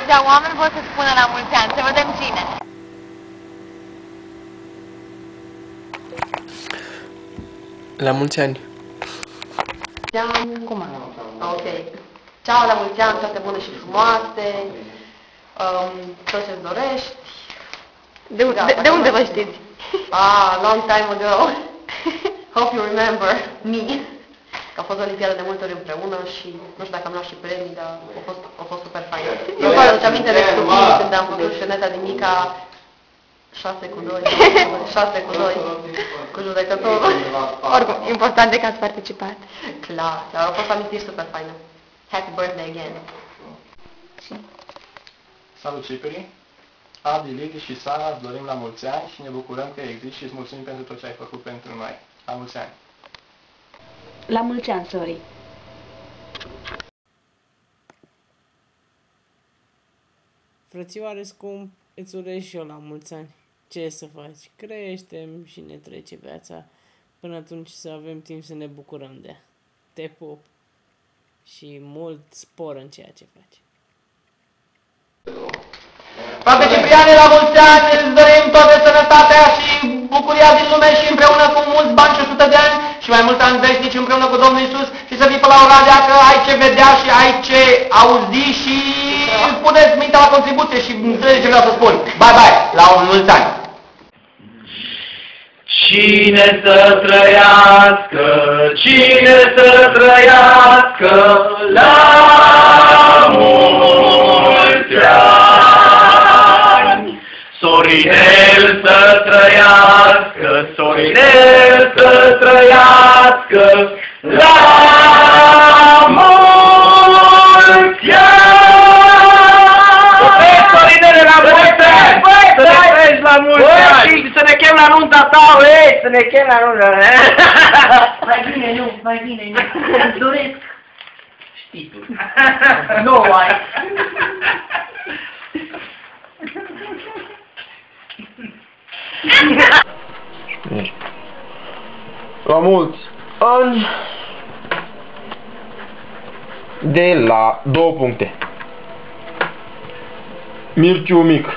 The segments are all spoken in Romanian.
atâția oameni vor să spună la mulți ani. Să vedem cine. La mulți ani. Cum? Ok. Ceau, la mulți ani, toate bune și frumoase. Tot ce-ți dorești. De unde vă știți? Long time ago. Hope you remember me. Că a fost Olimpiada de multe ori împreună și nu știu dacă am luat și premii, dar a fost super fain. Eu vă aduc aminte de copii când am făcut șeneta din mica 6-2, 6-2, cu judecătorul. Oricum, important e că ați participat. Clar, dar au fost amintiri super faine. Happy birthday again. Salut Cipri! Adi, Lili și Sara îți dorim la mulți ani și ne bucurăm că existi și îți mulțumim pentru tot ce ai făcut pentru noi. La mulți ani! La mulți ani, sorry. Frățioare scump, îți urez și eu la mulți ani. Ce să faci? Creștem și ne trece viața. Până atunci să avem timp să ne bucurăm de ea. Te pup și mult spor în ceea ce faci. Frate Cipriane, la mulți ani, îți dorim toată sănătatea și bucuria din lume și împreună cu mulți bani și 100 de ani și mai mulți ani veșnici împreună cu Domnul Iisus și să fii pe la Oradea că ai ce vedea și ai ce auzi și puneți mintea la contribuție și înțelegi ce vreau să spun. Bye, bye, la mulți ani! Cine să trăiască, cine să trăiască la mulți ani. Sorinel să trăiască, Sorinel să trăiască la mulți ani. Sorinele la mulți ani! Să ne trăiești la mulți ani! Să ne chem la nunta ta, ei! Să ne chem la nunta ta! Mai bine nu, mai bine nu. Îți doresc. Știi tu. Nu ai. La mulți ani de la 2 puncte. Mirciu mic,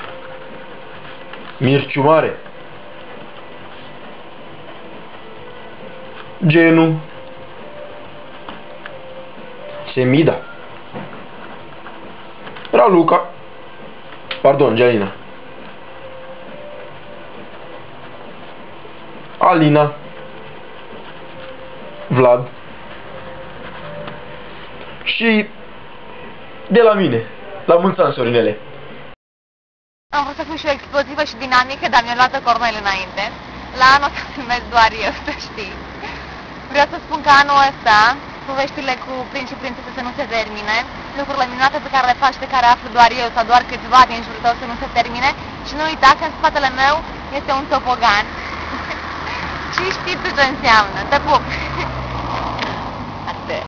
Mirciu mare, Genu, Semida, Raluca, pardon, Gialina, Alina, Vlad și de la mine, la mulți ani, Sorinele. Am vrut să fiu și eu explozivă și dinamică, dar mi-a luat Cornel înainte. La anul o să filmez doar eu, să știi. Vreau să spun că anul ăsta, poveștile cu prinț și prințese să nu se termine, lucrurile minunate pe care le faci, pe care aflu doar eu sau doar câțiva din jurul tău să nu se termine și nu uita că în spatele meu este un topogan. Și știi tu ce înseamnă. Te pup!